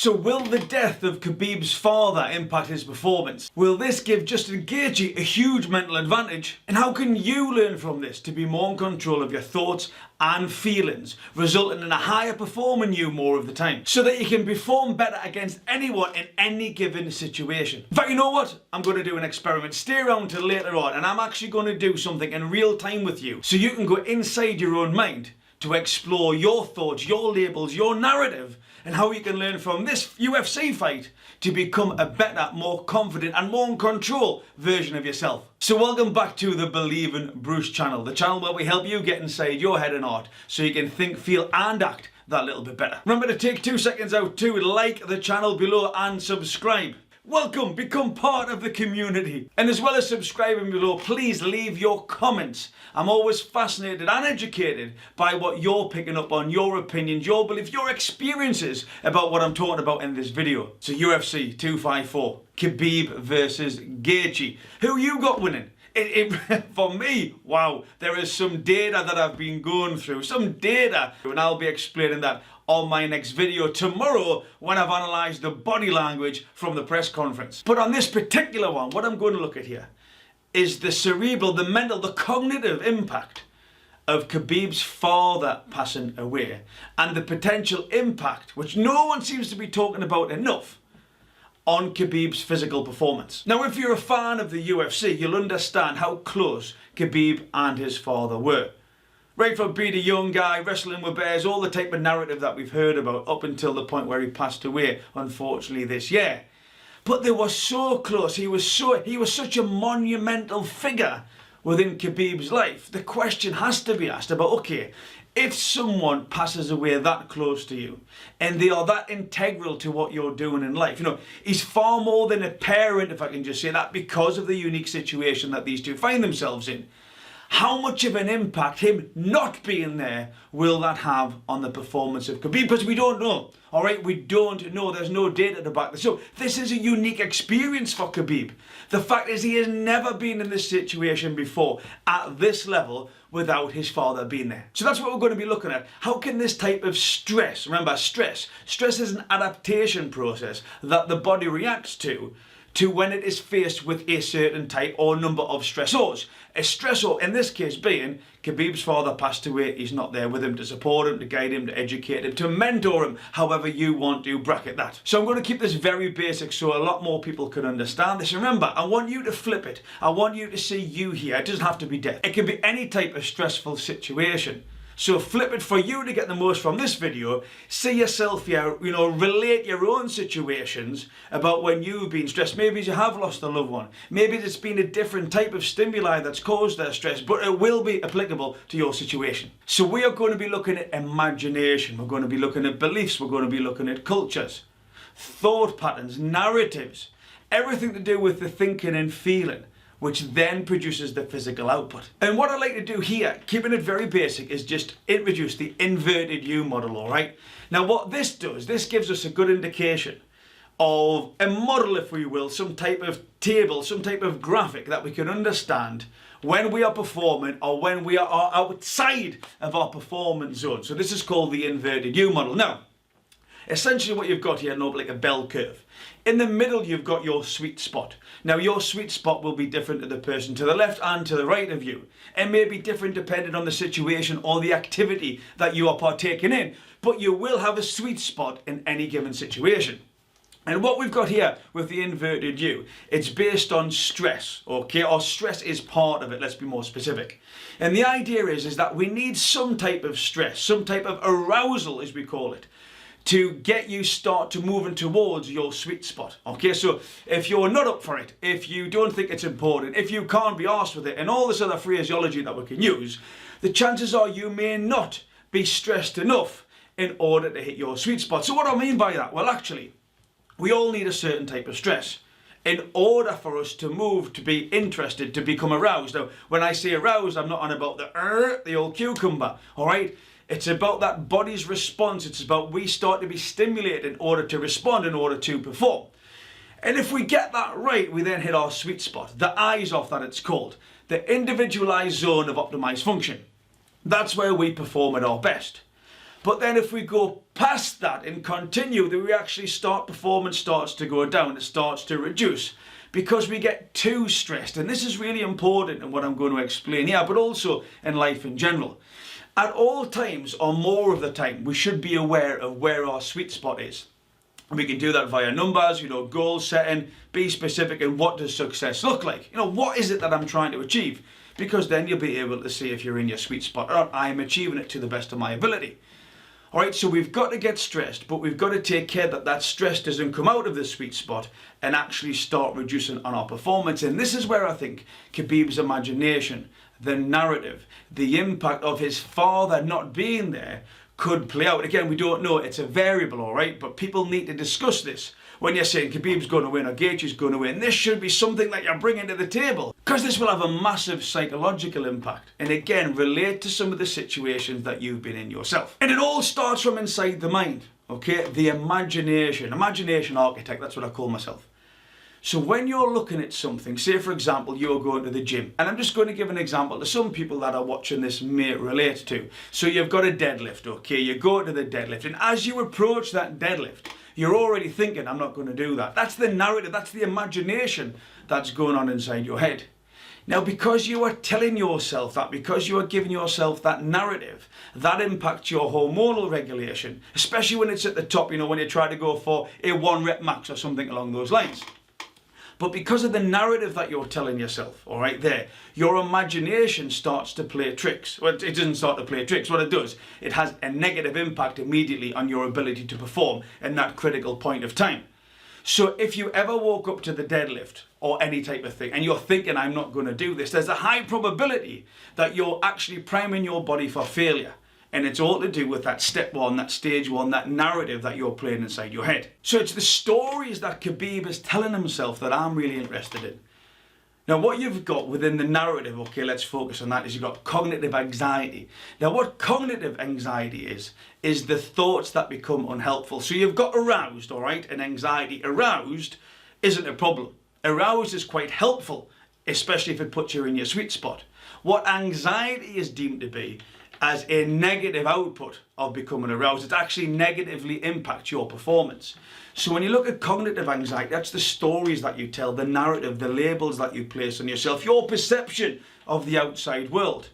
So will the death of Khabib's father impact his performance? Will this give Justin Gaethje a huge mental advantage? And how can you learn from this to be more in control of your thoughts and feelings, resulting in a higher performing you more of the time, so that you can perform better against anyone in any given situation? In fact, you know what? I'm going to do an experiment. Stay around till later on, and I'm actually going to do something in real time with you, so you can go inside your own mind to explore your thoughts, your labels, your narrative, and how you can learn from this UFC fight to become a better, more confident and more in control version of yourself. So welcome back to the Believe in Bruce channel, the channel where we help you get inside your head and heart so you can think, feel and act that little bit better. Remember to take 2 seconds out to like the channel below and subscribe. Welcome, become part of the community. And as well as subscribing below, please leave your comments. I'm always fascinated and educated by what you're picking up on, your opinions, your beliefs, your experiences about what I'm talking about in this video. So UFC 254, Khabib versus Gaethje. Who you got winning? For me, wow, there is some data that I've been going through, some data, and I'll be explaining that on my next video tomorrow when I've analysed the body language from the press conference. But on this particular one, what I'm going to look at here is the cerebral, the mental, the cognitive impact of Khabib's father passing away and the potential impact, which no one seems to be talking about enough, on Khabib's physical performance. Now, if you're a fan of the UFC, you'll understand how close Khabib and his father were. Right from being a young guy, wrestling with bears, all the type of narrative that we've heard about up until the point where he passed away, unfortunately, this year. But they were so close, he was such a monumental figure within Khabib's life. The question has to be asked about, okay, if someone passes away that close to you and they are that integral to what you're doing in life, you know, he's far more than a parent, if I can just say that, because of the unique situation that these two find themselves in. How much of an impact him not being there will that have on the performance of Khabib? Because we don't know, all right? We don't know. There's no data to back this up. This is a unique experience for Khabib. The fact is he has never been in this situation before at this level without his father being there. So that's what we're going to be looking at. How can this type of stress, remember stress is an adaptation process that the body reacts to when it is faced with a certain type or number of stressors. A stressor, in this case being, Khabib's father passed away, he's not there with him to support him, to guide him, to educate him, to mentor him, however you want to bracket that. So I'm going to keep this very basic so a lot more people can understand this. Remember, I want you to flip it. I want you to see you here. It doesn't have to be death. It can be any type of stressful situation. So flip it for you to get the most from this video. See yourself here, you know, relate your own situations about when you've been stressed. Maybe you have lost a loved one. Maybe it's been a different type of stimuli that's caused that stress, but it will be applicable to your situation. So we are going to be looking at imagination. We're going to be looking at beliefs. We're going to be looking at cultures, thought patterns, narratives, everything to do with the thinking and feeling, which then produces the physical output. And what I like to do here, keeping it very basic, is just introduce the inverted U model, all right? Now what this does, this gives us a good indication of a model, if we will, some type of table, some type of graphic that we can understand when we are performing or when we are outside of our performance zone. So this is called the inverted U model. Now, essentially what you've got here, like a bell curve. In the middle, you've got your sweet spot. Now, your sweet spot will be different to the person to the left and to the right of you. It may be different depending on the situation or the activity that you are partaking in, but you will have a sweet spot in any given situation. And what we've got here with the inverted U, it's based on stress, okay? Or stress is part of it, let's be more specific. And the idea is that we need some type of stress, some type of arousal, as we call it, to get you start to moving towards your sweet spot. Okay, so if you're not up for it, if you don't think it's important, if you can't be arsed with it, and all this other phraseology that we can use, the chances are you may not be stressed enough in order to hit your sweet spot. So what do I mean by that? Well, actually, we all need a certain type of stress in order for us to move, to be interested, to become aroused. Now, when I say aroused, I'm not on about the old cucumber, all right? It's about that body's response. It's about we start to be stimulated in order to respond, in order to perform. And if we get that right, we then hit our sweet spot, the eyes off that it's called, the individualized zone of optimized function. That's where we perform at our best. But then if we go past that and continue, then we actually performance starts to go down, it starts to reduce. Because we get too stressed, and this is really important in what I'm going to explain here, but also in life in general. At all times, or more of the time, we should be aware of where our sweet spot is. We can do that via numbers, goal setting, be specific, and what does success look like? What is it that I'm trying to achieve? Because then you'll be able to see if you're in your sweet spot or not. I am achieving it to the best of my ability. Alright, so we've got to get stressed, but we've got to take care that that stress doesn't come out of the sweet spot and actually start reducing on our performance. And this is where I think Khabib's imagination, the narrative, the impact of his father not being there could play out. Again, we don't know, it's a variable, alright, but people need to discuss this. When you're saying Khabib's going to win or Gaethje's going to win, this should be something that you're bringing to the table. Because this will have a massive psychological impact. And again, relate to some of the situations that you've been in yourself. And it all starts from inside the mind, okay? The imagination architect, that's what I call myself. So when you're looking at something, say for example, you're going to the gym, and I'm just going to give an example to some people that are watching this may relate to. So you've got a deadlift, okay? You go to the deadlift, and as you approach that deadlift, you're already thinking, I'm not going to do that. That's the narrative, that's the imagination that's going on inside your head. Now, because you are telling yourself that, because you are giving yourself that narrative, that impacts your hormonal regulation, especially when it's at the top, when you try to go for a 1 rep max or something along those lines. But because of the narrative that you're telling yourself, all right, there, your imagination starts to play tricks. Well, it doesn't start to play tricks. What it does, it has a negative impact immediately on your ability to perform in that critical point of time. So if you ever woke up to the deadlift or any type of thing and you're thinking, I'm not going to do this, there's a high probability that you're actually priming your body for failure. And it's all to do with that step one, that stage one, that narrative that you're playing inside your head. So it's the stories that Khabib is telling himself that I'm really interested in. Now what you've got within the narrative, okay, let's focus on that, is you've got cognitive anxiety. Now what cognitive anxiety is the thoughts that become unhelpful. So you've got aroused, all right, and anxiety. Aroused isn't a problem. Aroused is quite helpful, especially if it puts you in your sweet spot. What anxiety is deemed to be as a negative output of becoming aroused, it actually negatively impacts your performance. So when you look at cognitive anxiety, that's the stories that you tell, the narrative, the labels that you place on yourself, your perception of the outside world.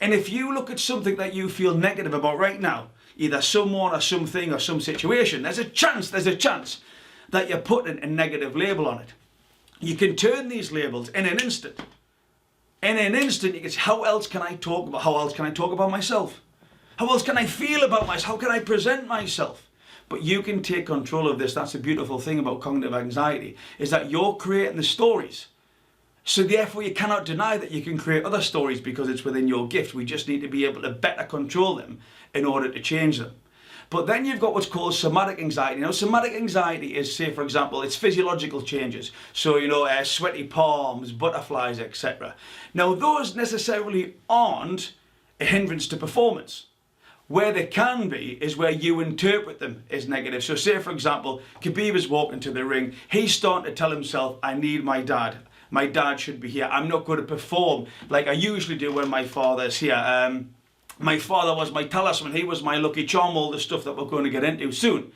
And if you look at something that you feel negative about right now, either someone or something or some situation, there's a chance that you're putting a negative label on it. You can turn these labels in an instant. In an instant, you can say, how else can I talk about myself? How else can I feel about myself? How can I present myself? But you can take control of this. That's the beautiful thing about cognitive anxiety, is that you're creating the stories. So therefore, you cannot deny that you can create other stories because it's within your gift. We just need to be able to better control them in order to change them. But then you've got what's called somatic anxiety. Now, somatic anxiety is, say, for example, it's physiological changes. So, sweaty palms, butterflies, etc. Now, those necessarily aren't a hindrance to performance. Where they can be is where you interpret them as negative. So, say, for example, Khabib is walking to the ring. He's starting to tell himself, I need my dad. My dad should be here. I'm not going to perform like I usually do when my father's here. My father was my talisman, he was my lucky charm, all the stuff that we're going to get into soon.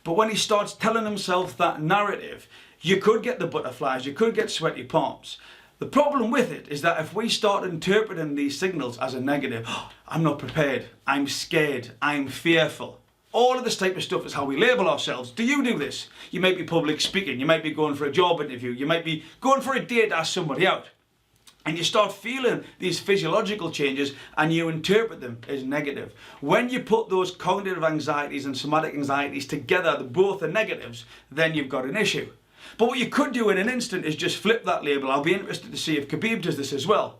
But when he starts telling himself that narrative, you could get the butterflies, you could get sweaty palms. The problem with it is that if we start interpreting these signals as a negative, oh, I'm not prepared, I'm scared, I'm fearful. All of this type of stuff is how we label ourselves. Do you do this? You might be public speaking, you might be going for a job interview, you might be going for a date to ask somebody out. And you start feeling these physiological changes and you interpret them as negative. When you put those cognitive anxieties and somatic anxieties together, both are negatives, then you've got an issue. But what you could do in an instant is just flip that label. I'll be interested to see if Khabib does this as well.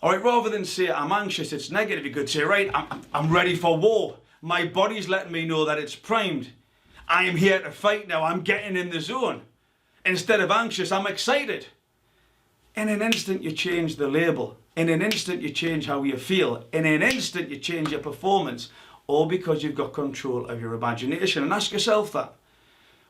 All right, rather than say I'm anxious, it's negative, you could say, right, I'm ready for war. My body's letting me know that it's primed. I am here to fight now, I'm getting in the zone. Instead of anxious, I'm excited. In an instant, you change the label. In an instant, you change how you feel. In an instant, you change your performance. All because you've got control of your imagination. And ask yourself that.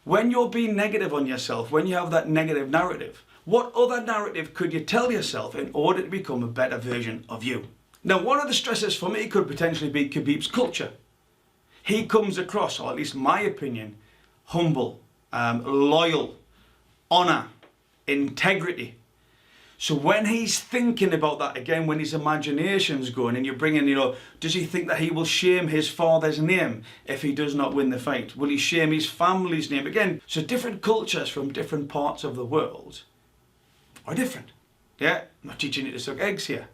When you're being negative on yourself, when you have that negative narrative, what other narrative could you tell yourself in order to become a better version of you? Now, one of the stresses for me could potentially be Khabib's culture. he comes across, or at least my opinion, humble, loyal, honour, integrity. So when he's thinking about that, again, when his imagination's going and you're bringing, does he think that he will shame his father's name if he does not win the fight? Will he shame his family's name? Again, so different cultures from different parts of the world are different. Yeah, I'm not teaching you to suck eggs here.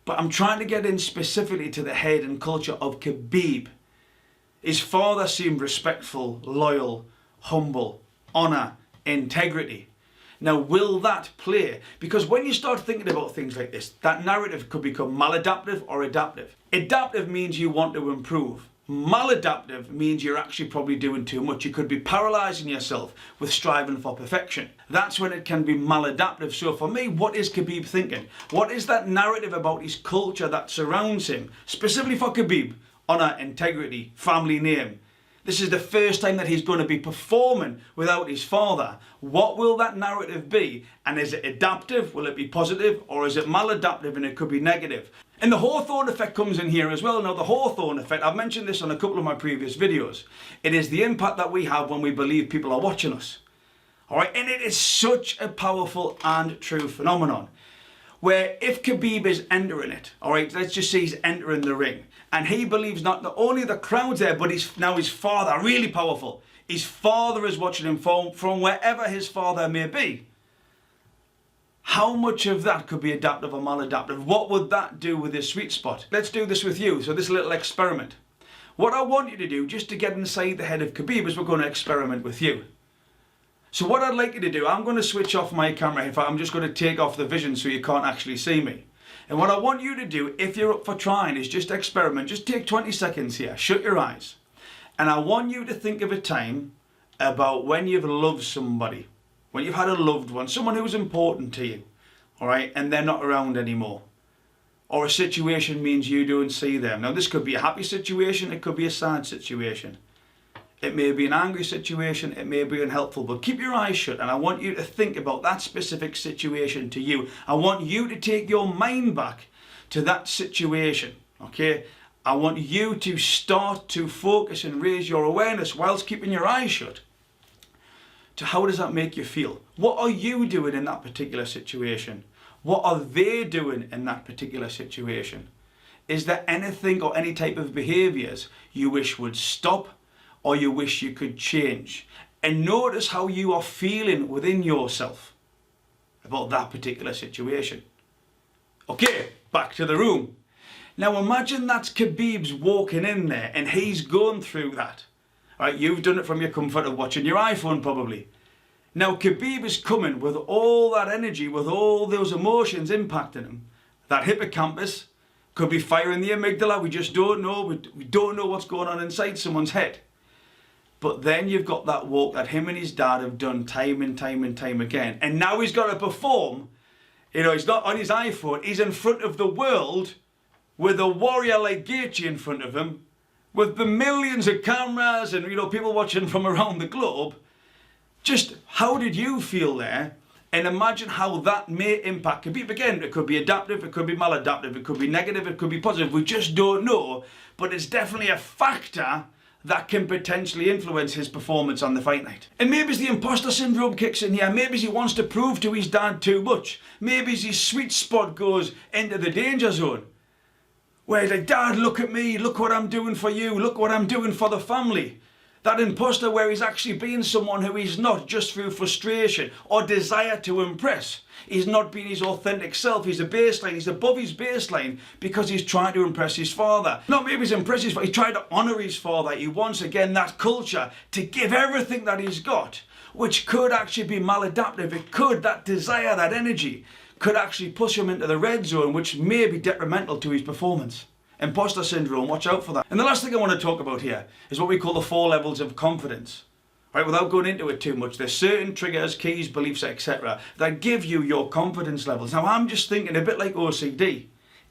But I'm trying to get in specifically to the head and culture of Khabib. His father seemed respectful, loyal, humble, honour, integrity. Now, will that play? Because when you start thinking about things like this, that narrative could become maladaptive or adaptive. Adaptive means you want to improve. Maladaptive means you're actually probably doing too much. You could be paralysing yourself with striving for perfection. That's when it can be maladaptive. So for me, what is Khabib thinking? What is that narrative about his culture that surrounds him? Specifically for Khabib, honour, integrity, family name. This is the first time that he's going to be performing without his father. What will that narrative be? And is it adaptive? Will it be positive? Or is it maladaptive and it could be negative? And the Hawthorne effect comes in here as well. Now, the Hawthorne effect, I've mentioned this on a couple of my previous videos. It is the impact that we have when we believe people are watching us. All right, and it is such a powerful and true phenomenon. Where if Khabib is entering it, all right, let's just say he's entering the ring, and he believes not only the crowd's there, but now his father, really powerful. His father is watching him from wherever his father may be. How much of that could be adaptive or maladaptive? What would that do with his sweet spot? Let's do this with you. So this little experiment. What I want you to do, just to get inside the head of Khabib, is we're going to experiment with you. So what I'd like you to do, I'm going to switch off my camera. In fact, I'm just going to take off the vision so you can't actually see me. And what I want you to do, if you're up for trying, is just experiment. Just take 20 seconds here. Shut your eyes. And I want you to think of a time about when you've loved somebody. When you've had a loved one, someone who's important to you. All right? And they're not around anymore. Or a situation means you don't see them. Now, this could be a happy situation. It could be a sad situation. It may be an angry situation, it may be unhelpful, but keep your eyes shut and I want you to think about that specific situation to you. I want you to take your mind back to that situation, okay? I want you to start to focus and raise your awareness whilst keeping your eyes shut to how does that make you feel? What are you doing in that particular situation? What are they doing in that particular situation? Is there anything or any type of behaviours you wish would stop? Or you wish you could change? And notice how you are feeling within yourself about that particular situation. Okay, back to the room. Now imagine that's Khabib's walking in there and he's going through that. Right, you've done it from your comfort of watching your iPhone probably. Now Khabib is coming with all that energy, with all those emotions impacting him. That hippocampus could be firing the amygdala, we just don't know. We don't know what's going on inside someone's head. But then you've got that walk that him and his dad have done time and time and time again. And now he's got to perform. He's not on his iPhone. He's in front of the world with a warrior like Gaethje in front of him. With the millions of cameras and, people watching from around the globe. Just how did you feel there? And imagine how that may impact Khabib. Again, it could be adaptive, it could be maladaptive, it could be negative, it could be positive. We just don't know. But it's definitely a factor that can potentially influence his performance on the fight night. And maybe the imposter syndrome kicks in here. Maybe he wants to prove to his dad too much. Maybe his sweet spot goes into the danger zone. Where he's like, Dad, look at me. Look what I'm doing for you. Look what I'm doing for the family. That imposter where he's actually being someone who he's not just through frustration or desire to impress. He's not being his authentic self. He's a baseline. He's above his baseline because he's trying to impress his father. Not maybe he's impressed his father. He's trying to honour his father. He wants, again, that culture to give everything that he's got, which could actually be maladaptive. It could, that desire, that energy, could actually push him into the red zone, which may be detrimental to his performance. Imposter syndrome, watch out for that. And the last thing I want to talk about here is what we call the 4 levels of confidence. Right, without going into it too much, there's certain triggers, keys, beliefs, etc. that give you your confidence levels. Now I'm just thinking a bit like OCD.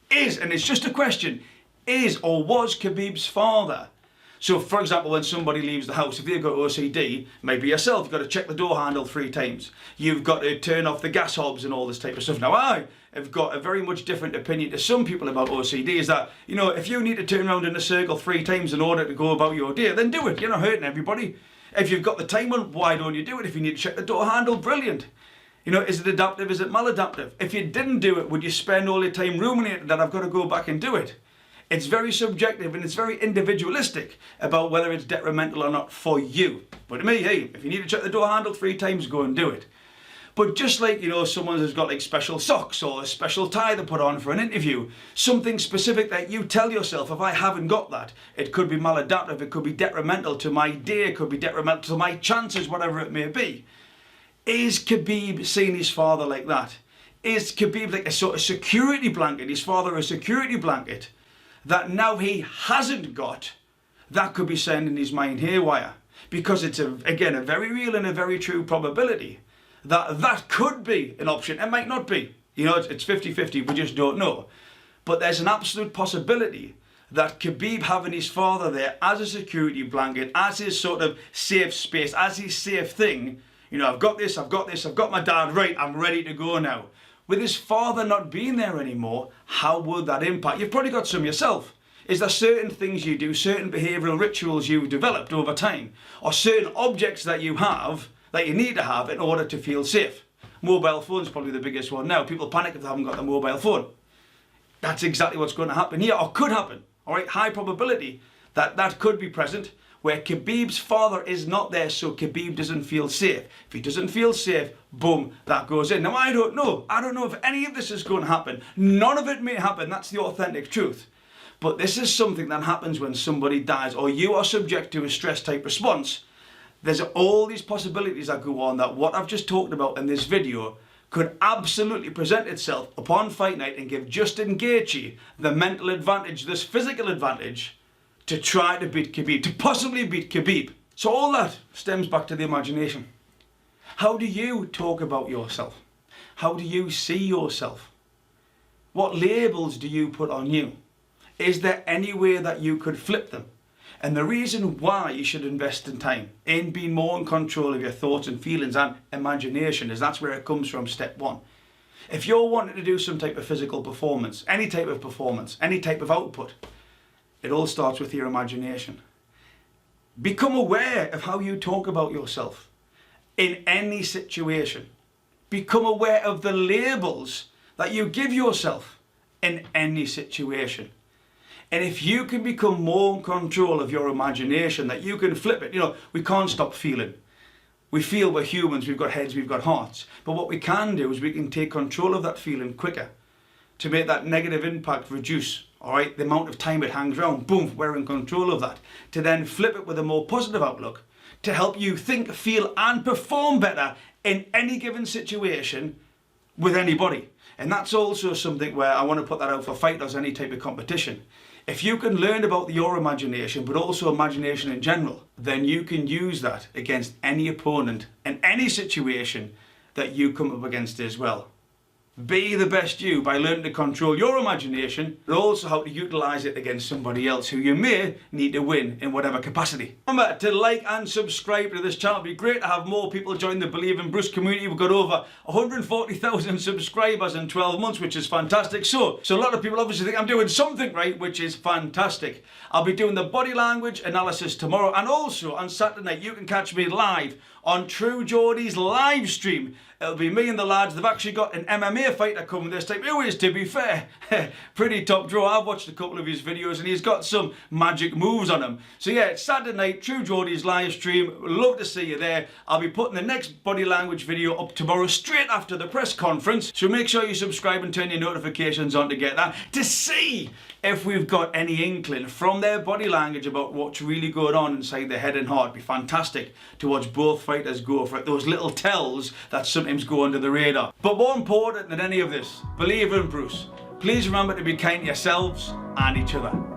And it's just a question, is or was Khabib's father? So for example, when somebody leaves the house, if they've got OCD, maybe yourself, you've got to check the door handle 3 times. You've got to turn off the gas hobs and all this type of stuff. Now have got a very much different opinion to some people about OCD is that, you know, if you need to turn around in a circle 3 times in order to go about your day, then do it. You're not hurting everybody. If you've got the time on, why don't you do it? If you need to check the door handle, brilliant. You know, is it adaptive? Is it maladaptive? If you didn't do it, would you spend all your time ruminating that I've got to go back and do it? It's very subjective and it's very individualistic about whether it's detrimental or not for you. But to me, hey, if you need to check the door handle 3 times, go and do it. But just like, you know, someone has got like special socks or a special tie they put on for an interview, something specific that you tell yourself, if I haven't got that, it could be maladaptive, it could be detrimental to my day, it could be detrimental to my chances, whatever it may be. Is Khabib seeing his father like that? Is Khabib like a sort of security blanket, his father a security blanket, that now he hasn't got? That could be sending his mind haywire. Because it's, again, a very real and a very true probability that that could be an option. It might not be. You know, it's 50-50, we just don't know. But there's an absolute possibility that Khabib having his father there as a security blanket, as his sort of safe space, as his safe thing, you know, I've got this, I've got my dad, right, I'm ready to go now. With his father not being there anymore, how would that impact? You've probably got some yourself. Is there certain things you do, certain behavioural rituals you've developed over time, or certain objects that you have, that you need to have in order to feel safe? Mobile phone's probably the biggest one now. People panic if they haven't got the mobile phone. That's exactly what's going to happen here, or could happen. All right, high probability that that could be present, where Khabib's father is not there, so Khabib doesn't feel safe. If he doesn't feel safe, boom, that goes in. Now, I don't know if any of this is going to happen. None of it may happen. That's the authentic truth. But this is something that happens when somebody dies, or you are subject to a stress type response. There's all these possibilities that go on, that what I've just talked about in this video could absolutely present itself upon fight night and give Justin Gaethje the mental advantage, this physical advantage, to try to beat Khabib, to possibly beat Khabib. So all that stems back to the imagination. How do you talk about yourself? How do you see yourself? What labels do you put on you? Is there any way that you could flip them? And the reason why you should invest in time in being more in control of your thoughts and feelings and imagination is that's where it comes from, step 1. If you're wanting to do some type of physical performance, any type of output, it all starts with your imagination. Become aware of how you talk about yourself in any situation. Become aware of the labels that you give yourself in any situation. And if you can become more in control of your imagination, that you can flip it. You know, we can't stop feeling. We feel, we're humans, we've got heads, we've got hearts. But what we can do is we can take control of that feeling quicker to make that negative impact reduce. All right, the amount of time it hangs around, boom, we're in control of that. To then flip it with a more positive outlook to help you think, feel and perform better in any given situation with anybody. And that's also something where I want to put that out for fighters, any type of competition. If you can learn about your imagination, but also imagination in general, then you can use that against any opponent in any situation that you come up against as well. Be the best you by learning to control your imagination, but also how to utilise it against somebody else who you may need to win in whatever capacity. Remember to like and subscribe to this channel. It'd be great to have more people join the Believe in Bruce community. We've got over 140,000 subscribers in 12 months, which is fantastic. So a lot of people obviously think I'm doing something right, which is fantastic. I'll be doing the body language analysis tomorrow, and also on Saturday night you can catch me live on True Geordie's live stream. It'll be me and the lads. They've actually got an MMA fighter coming this time, who is, to be fair, pretty top draw. I've watched a couple of his videos and he's got some magic moves on him. So yeah, it's Saturday night, True Geordie's live stream. Love to see you there. I'll be putting the next body language video up tomorrow, straight after the press conference. So make sure you subscribe and turn your notifications on to get that, to see if we've got any inkling from their body language about what's really going on inside their head and heart. It'd be fantastic to watch both fighters go for it. Those little tells that sometimes go under the radar. But more important than any of this, believe in Bruce. Please remember to be kind to yourselves and each other.